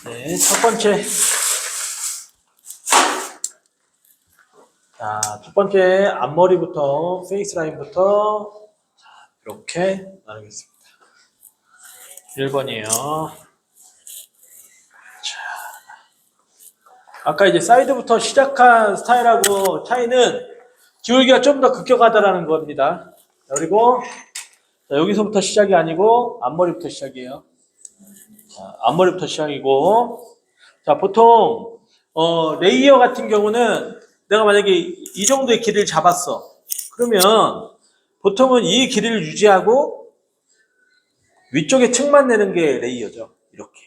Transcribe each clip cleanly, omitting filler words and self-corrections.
네, 첫 번째. 자, 첫 번째 앞머리부터, 페이스 라인부터, 자, 이렇게 나누겠습니다. 1번이에요. 자, 아까 이제 사이드부터 시작한 스타일하고 차이는 기울기가 좀 더 급격하다라는 겁니다. 그리고 자, 여기서부터 시작이 아니고 앞머리부터 시작이에요. 자, 앞머리부터 시작이고, 자, 보통 레이어 같은 경우는 내가 만약에 이 정도의 길이를 잡았어. 그러면 보통은 이 길이를 유지하고 위쪽에 층만 내는 게 레이어죠. 이렇게.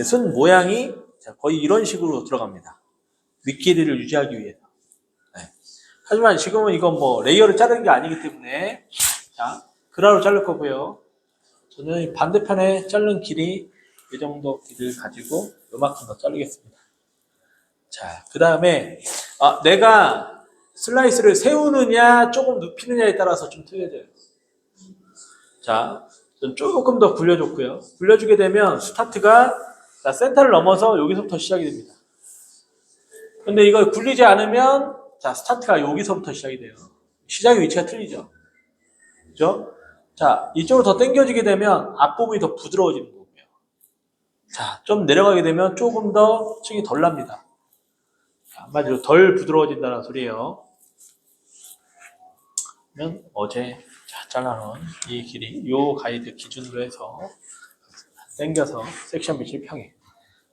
손 모양이 거의 이런 식으로 들어갑니다. 윗길이를 유지하기 위해서. 네. 하지만 지금은 이건 뭐 레이어를 자르는 게 아니기 때문에 자, 그라로 자를 거고요. 저는 반대편에 자른 길이 이 정도 길이를 가지고 요만큼 더 자르겠습니다. 자, 그 다음에 내가 슬라이스를 세우느냐 조금 눕히느냐에 따라서 좀 틀려져요. 자, 좀 조금 더 굴려줬고요. 굴려주게 되면 스타트가 자, 센터를 넘어서 여기서부터 시작이 됩니다. 근데 이걸 굴리지 않으면 자, 스타트가 여기서부터 시작이 돼요. 시작의 위치가 틀리죠. 그죠? 자, 이쪽으로 더 당겨지게 되면 앞부분이 더 부드러워지는 거고요. 자, 좀 내려가게 되면 조금 더 층이 덜 납니다. 한마디로 덜 부드러워진다는 소리예요. 그러면 어제 잘라놓은 이 길이 요 가이드 기준으로 해서 당겨서 섹션 비칠 평행.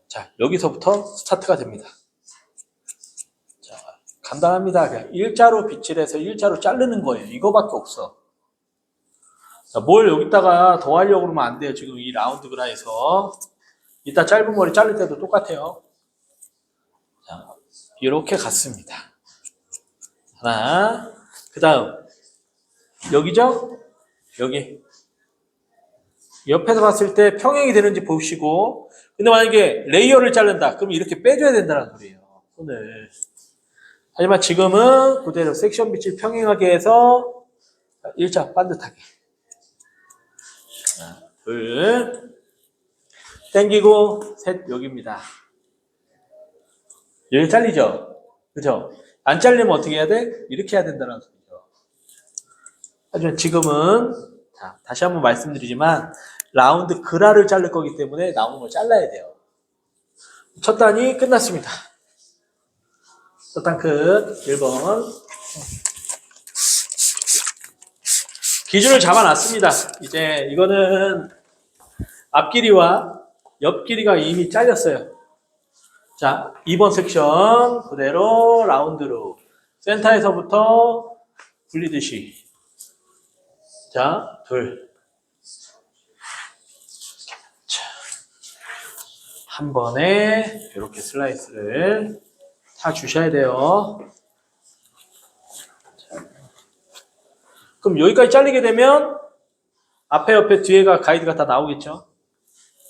자, 여기서부터 스타트가 됩니다. 자, 간단합니다. 그냥 일자로 빗질해서 일자로 자르는 거예요. 이거밖에 없어. 자, 뭘 여기다가 더 하려고 그러면 안 돼요. 지금 이 라운드 그라에서. 이따 짧은 머리 자를 때도 똑같아요. 자, 이렇게 갔습니다. 하나. 그 다음. 여기죠? 여기. 옆에서 봤을 때 평행이 되는지 보시고, 근데 만약에 레이어를 자른다. 그럼 이렇게 빼줘야 된다는 소리예요. 손을. 하지만 지금은 그대로 섹션 빛을 평행하게 해서 일자 반듯하게. 하나, 둘. 당기고, 셋, 여기입니다. 여기 잘리죠? 그죠? 안 잘리면 어떻게 해야 돼? 이렇게 해야 된다는 소리죠. 하지만 지금은, 자, 다시 한번 말씀드리지만, 라운드 그라를 자를 거기 때문에 나오는 걸 잘라야 돼요. 첫 단이 끝났습니다. 첫 단 끝. 1번. 기준을 잡아놨습니다. 이제 이거는 앞길이와 옆길이가 이미 잘렸어요. 자, 2번 섹션 그대로 라운드로 센터에서부터 굴리듯이 자, 둘. 자, 한 번에 이렇게 슬라이스를 다 주셔야 돼요. 자, 그럼 여기까지 잘리게 되면 앞에 옆에 뒤에가 가이드가 다 나오겠죠.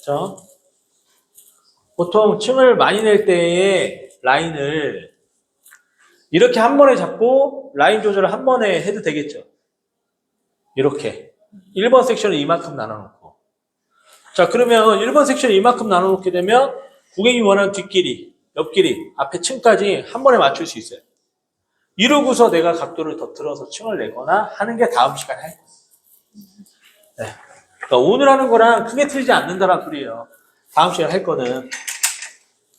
그렇죠? 보통 층을 많이 낼 때에 라인을 이렇게 한 번에 잡고 라인 조절을 한 번에 해도 되겠죠. 이렇게 1번 섹션을 이만큼 나눠놓고 자 그러면 1번 섹션 이만큼 나눠놓게 되면 고객이 원하는 뒷길이, 옆길이, 앞에 층까지 한 번에 맞출 수 있어요. 이러고서 내가 각도를 더 들어서 층을 내거나 하는 게 다음 시간에 할 거예요. 네. 그러니까 오늘 하는 거랑 크게 틀리지 않는다는 소리예요. 다음 시간에 할 거는.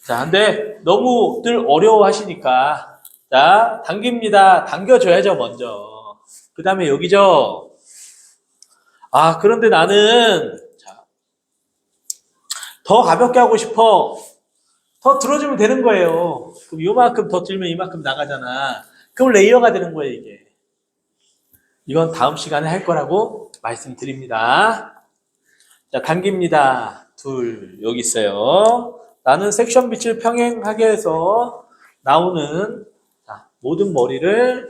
자, 근데 너무들 어려워하시니까 자, 당깁니다. 당겨줘야죠, 먼저. 그 다음에 여기죠. 그런데 나는 자, 더 가볍게 하고 싶어. 더 들어주면 되는 거예요. 그럼 요만큼 더 들면 이만큼 나가잖아. 그럼 레이어가 되는 거예요, 이게. 이건 다음 시간에 할 거라고 말씀드립니다. 자, 당깁니다. 둘, 여기 있어요. 나는 섹션 빛을 평행하게 해서 나오는 자, 모든 머리를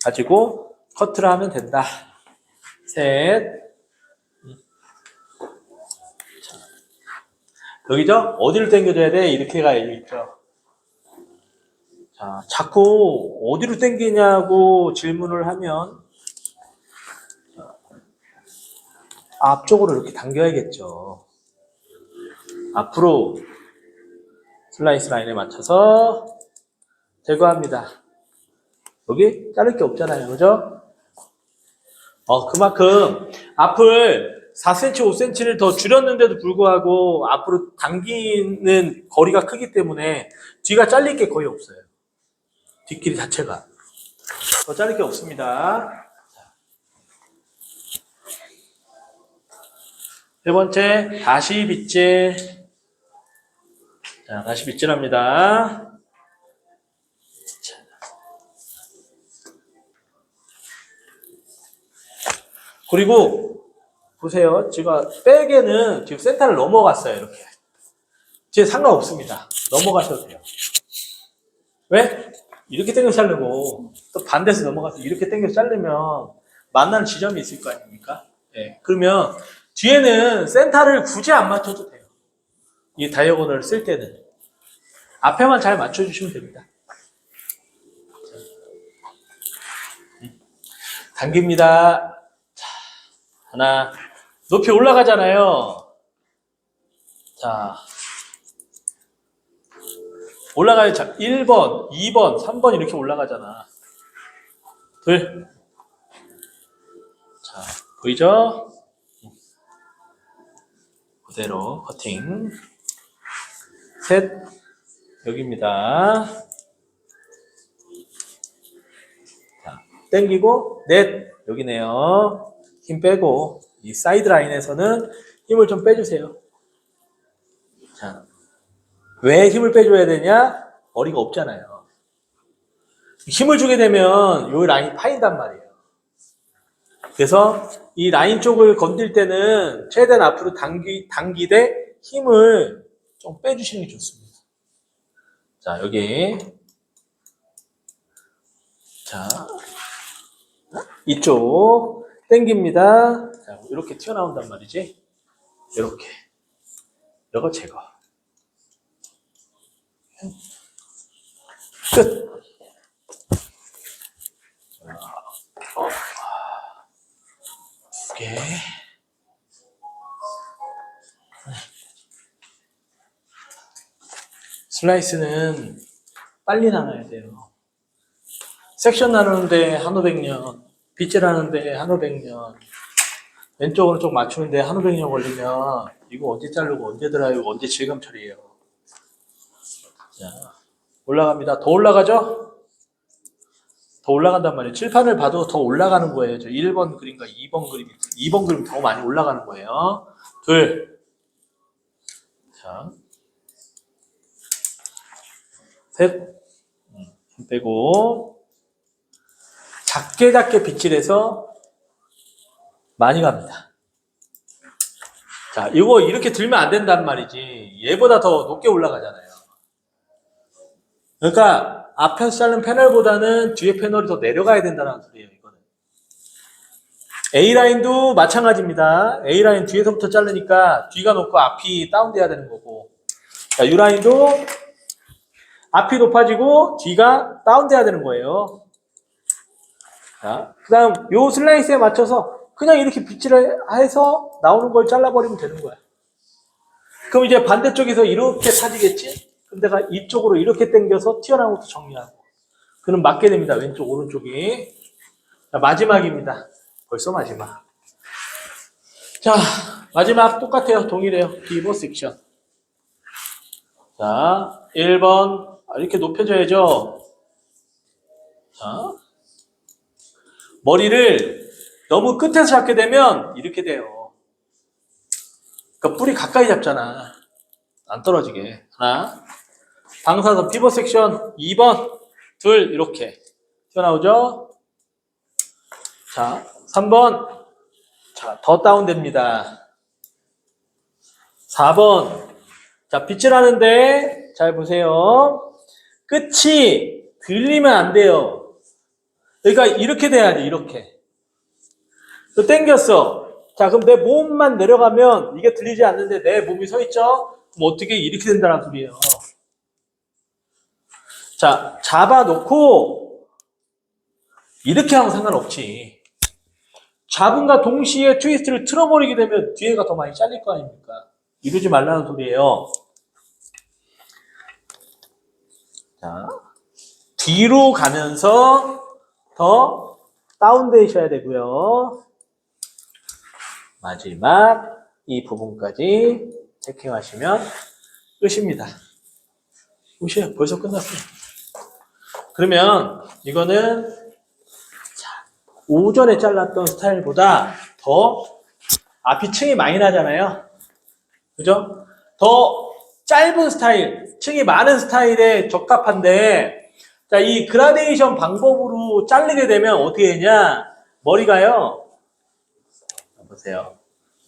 가지고 커트를 하면 된다. 셋. 자, 여기죠? 어디를 당겨줘야 돼? 이렇게 가야 있죠. 자, 자꾸 어디로 당기냐고 질문을 하면 앞쪽으로 이렇게 당겨야겠죠. 앞으로 슬라이스 라인에 맞춰서 제거합니다. 여기 자를 게 없잖아요. 그죠? 그만큼 앞을 4cm, 5cm를 더 줄였는데도 불구하고 앞으로 당기는 거리가 크기 때문에 뒤가 잘릴 게 거의 없어요. 뒷길 자체가. 더 자를 게 없습니다. 세 번째, 다시 빗질. 자, 다시 빗질합니다. 그리고 보세요. 제가 백에는 지금 센터를 넘어갔어요. 이렇게. 이제 상관없습니다. 넘어가셔도 돼요. 왜? 이렇게 당겨서 자르고 또 반대에서 넘어가서 이렇게 당겨서 자르면 만나는 지점이 있을 거 아닙니까? 네. 그러면 뒤에는 센터를 굳이 안 맞춰도 돼요. 이 다이어곤을 쓸 때는. 앞에만 잘 맞춰주시면 됩니다. 당깁니다. 자, 하나. 높이 올라가잖아요. 자. 올라가요. 자, 1번, 2번, 3번 이렇게 올라가잖아. 둘. 자, 보이죠? 그대로 커팅. 셋. 여기입니다. 자, 당기고 넷. 여기네요. 힘 빼고 이 사이드 라인에서는 힘을 좀 빼주세요. 자, 왜 힘을 빼줘야 되냐? 머리가 없잖아요. 힘을 주게 되면 이 라인이 파인단 말이에요. 그래서 이 라인 쪽을 건들 때는 최대한 앞으로 당기되 힘을 좀 빼주시는 게 좋습니다. 자, 여기. 자, 이쪽 당깁니다. 자, 이렇게 튀어나온단 말이지. 이렇게. 이거 제거. 끝. 두 개. 슬라이스는 빨리 나눠야 돼요. 섹션 나누는데 한 500년, 빗질 하는데 한 500년, 왼쪽 오른쪽 맞추는데 한 500년 걸리면 이거 언제 자르고 언제 드라이브 언제 질감 처리해요. 자, 올라갑니다. 더 올라가죠? 더 올라간단 말이에요. 칠판을 봐도 더 올라가는 거예요. 저 1번 그림과 2번 그림, 2번 그림 더 많이 올라가는 거예요. 둘. 자. 셋. 힘 빼고. 작게 빗질해서 많이 갑니다. 자, 이거 이렇게 들면 안 된단 말이지. 얘보다 더 높게 올라가잖아요. 그러니까 앞에서 자른 패널보다는 뒤에 패널이 더 내려가야 된다는 소리예요, 이거는. A라인도 마찬가지입니다. A라인 뒤에서부터 자르니까 뒤가 높고 앞이 다운돼야 되는 거고. 자, U라인도 앞이 높아지고 뒤가 다운돼야 되는 거예요. 자, 그 다음 요 슬라이스에 맞춰서 그냥 이렇게 빗질을 해서 나오는 걸 잘라버리면 되는 거야. 그럼 이제 반대쪽에서 이렇게 타지겠지? 그럼 내가 이쪽으로 이렇게 당겨서 튀어나온 것도 정리하고. 그럼 맞게 됩니다. 왼쪽, 오른쪽이. 자, 마지막입니다. 벌써 마지막. 자, 마지막 똑같아요. 동일해요. 피벗 섹션. 자, 1번. 이렇게 높여줘야죠. 자, 머리를 너무 끝에서 잡게 되면 이렇게 돼요. 그러니까 뿌리 가까이 잡잖아. 안 떨어지게. 하나. 방사선 피벗 섹션 2번. 둘. 이렇게. 튀어나오죠? 자, 3번. 자, 더 다운됩니다. 4번. 자, 빗질 하는데, 잘 보세요. 끝이 들리면 안 돼요. 그러니까 이렇게 돼야지, 이렇게. 또 당겼어. 자, 그럼 내 몸만 내려가면 이게 들리지 않는데 내 몸이 서 있죠? 그럼 어떻게 이렇게 된다는 소리예요. 자, 잡아놓고, 이렇게 하면 상관없지. 잡음과 동시에 트위스트를 틀어버리게 되면 뒤에가 더 많이 잘릴 거 아닙니까? 이러지 말라는 소리예요. 자, 뒤로 가면서 더 다운돼 있어야 되고요. 마지막 이 부분까지 체킹하시면 끝입니다. 끝이에요. 벌써 끝났어요. 그러면 이거는 오전에 잘랐던 스타일보다 더 앞이 층이 많이 나잖아요. 그죠? 더 짧은 스타일, 층이 많은 스타일에 적합한데, 자, 이 그라데이션 방법으로 자르게 되면 어떻게 되냐? 머리가요. 보세요.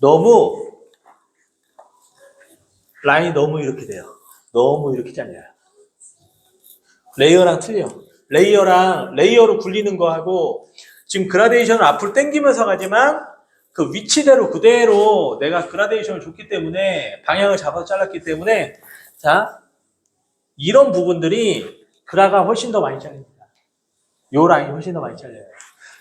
너무 라인이 너무 이렇게 돼요. 너무 이렇게 잘려요. 레이어랑 틀려. 레이어로 굴리는 거하고 지금 그라데이션을 앞으로 당기면서 가지만 그 위치대로 그대로 내가 그라데이션을 줬기 때문에 방향을 잡아서 잘랐기 때문에 자 이런 부분들이 그라가 훨씬 더 많이 잘립니다. 요 라인이 훨씬 더 많이 잘려요.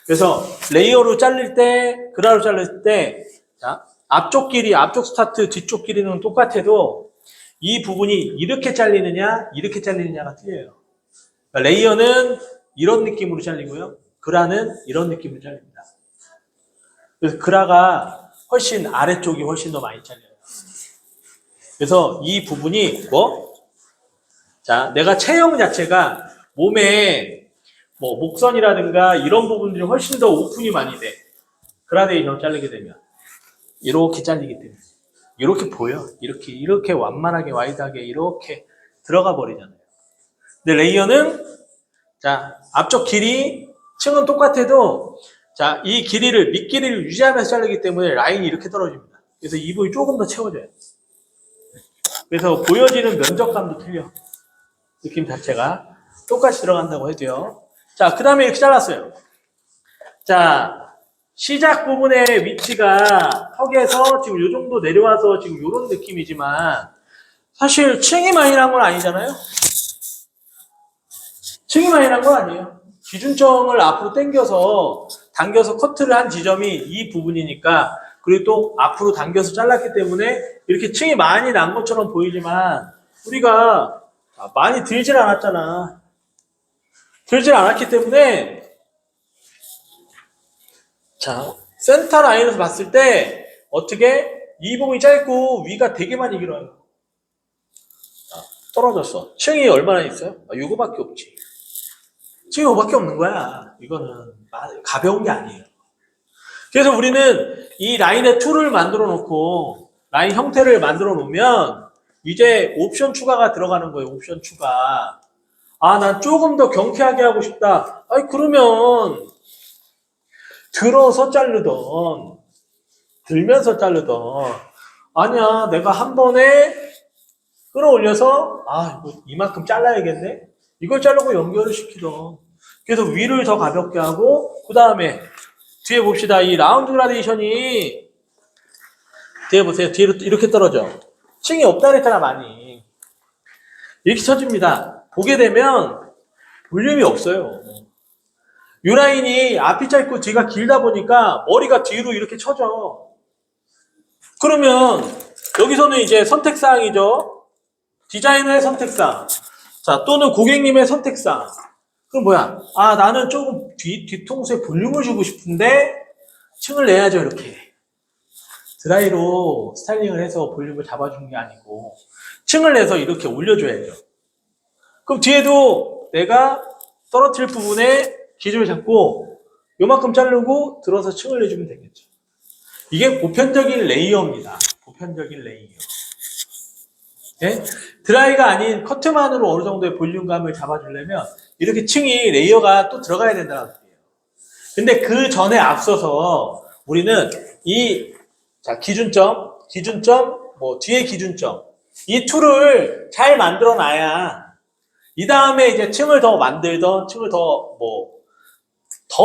그래서 레이어로 잘릴 때 그라로 잘릴 때 자 앞쪽 길이 앞쪽 스타트 뒤쪽 길이는 똑같아도 이 부분이 이렇게 잘리느냐 이렇게 잘리느냐가 틀려요. 그러니까 레이어는 이런 느낌으로 잘리고요. 그라는 이런 느낌으로 잘립니다. 그래서 그라가 훨씬 아래쪽이 훨씬 더 많이 잘려요. 그래서 이 부분이 자, 내가 체형 자체가 몸에 뭐 목선이라든가 이런 부분들이 훨씬 더 오픈이 많이 돼. 그라데이션 자르게 되면 이렇게 잘리기 때문에 이렇게 보여. 이렇게 완만하게 와이드하게 이렇게 들어가 버리잖아요. 근데 레이어는 자 앞쪽 길이 층은 똑같아도 자 이 길이를 밑길이를 유지하면서 자르기 때문에 라인이 이렇게 떨어집니다. 그래서 이 부분이 조금 더 채워져요. 그래서 보여지는 면적감도 틀려. 느낌 자체가 똑같이 들어간다고 해도요. 자, 그 다음에 이렇게 잘랐어요. 자, 시작 부분의 위치가 턱에서 지금 이 정도 내려와서 지금 이런 느낌이지만 사실 층이 많이 난 건 아니잖아요. 층이 많이 난 건 아니에요. 기준점을 앞으로 당겨서 커트를 한 지점이 이 부분이니까 그리고 또 앞으로 당겨서 잘랐기 때문에 이렇게 층이 많이 난 것처럼 보이지만 우리가 많이 들질 않았잖아. 들질 않았기 때문에 자 센터 라인에서 봤을 때 어떻게 이 부분이 짧고 위가 되게 많이 길어요. 떨어졌어. 층이 얼마나 있어요? 요거밖에 없지. 층이 요거밖에 없는 거야. 이거는 가벼운 게 아니에요. 그래서 우리는 이 라인의 툴을 만들어 놓고 라인 형태를 만들어 놓으면 이제 옵션 추가가 들어가는 거예요. 옵션 추가. 아, 난 조금 더 경쾌하게 하고 싶다. 아니 그러면 들어서 자르던 들면서 자르던 아니야 내가 한 번에 끌어올려서 이만큼 잘라야겠네. 이걸 자르고 연결을 시키던. 그래서 위를 더 가볍게 하고 그 다음에 뒤에 봅시다. 이 라운드 그라데이션이 뒤에 보세요. 뒤로 이렇게 떨어져. 층이 없다 그랬잖아 많이. 이렇게 쳐집니다. 보게 되면 볼륨이 없어요. 이 라인이 앞이 짧고 뒤가 길다 보니까 머리가 뒤로 이렇게 쳐져. 그러면 여기서는 이제 선택사항이죠. 디자이너의 선택사항. 자, 또는 고객님의 선택사항. 그럼 뭐야? 나는 조금 뒤통수에 볼륨을 주고 싶은데 층을 내야죠, 이렇게. 드라이로 스타일링을 해서 볼륨을 잡아주는 게 아니고 층을 내서 이렇게 올려줘야죠. 그럼 뒤에도 내가 떨어뜨릴 부분에 기준을 잡고 요만큼 자르고 들어서 층을 내주면 되겠죠. 이게 보편적인 레이어입니다. 보편적인 레이어. 네? 드라이가 아닌 커트만으로 어느 정도의 볼륨감을 잡아주려면 이렇게 층이 레이어가 또 들어가야 된다는 거예요. 근데 그 전에 앞서서 우리는 기준점, 뒤에 기준점 이 툴을 잘 만들어 놔야 이 다음에 이제 층을 더 만들던 층을 더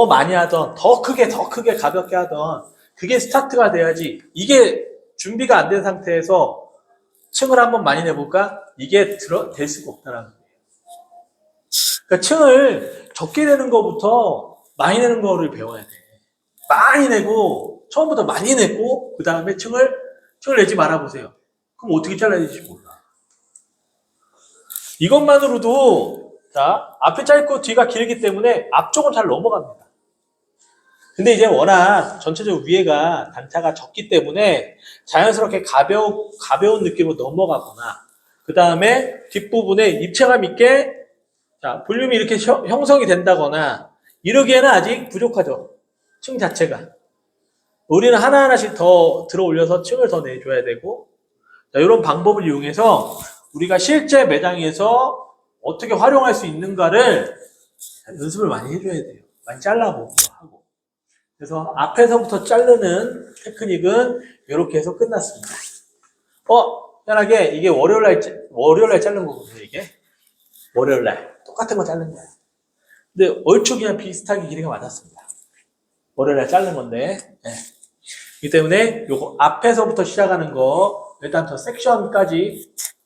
많이 하던 더 크게 가볍게 하던 그게 스타트가 돼야지. 이게 준비가 안 된 상태에서 층을 한번 많이 내볼까? 이게 될 수가 없다라는 거예요. 그러니까 층을 적게 내는 것부터 많이 내는 거를 배워야 돼. 많이 내고 처음부터 많이 냈고 그 다음에 층을 내지 말아보세요. 그럼 어떻게 잘라야 될지 몰라. 이것만으로도 자 앞에 짧고 뒤가 길기 때문에 앞쪽은 잘 넘어갑니다. 근데 이제 워낙 전체적으로 위에가 단차가 적기 때문에 자연스럽게 가벼운 느낌으로 넘어가거나 그 다음에 뒷부분에 입체감 있게 자 볼륨이 이렇게 형성이 된다거나 이러기에는 아직 부족하죠. 층 자체가. 우리는 하나하나씩 더 들어 올려서 층을 더 내줘야 되고 자, 이런 방법을 이용해서 우리가 실제 매장에서 어떻게 활용할 수 있는가를 연습을 많이 해줘야 돼요. 많이 잘라보고 하고. 그래서 앞에서부터 자르는 테크닉은 이렇게 해서 끝났습니다. 편하게 이게 월요일날 자른 거거든요, 이게. 월요일날. 똑같은 거 자른 거예요. 근데 얼추 그냥 비슷하게 길이가 맞았습니다. 월요일날 자른 건데. 네. 이 때문에 요거 앞에서부터 시작하는 거 일단 저 섹션까지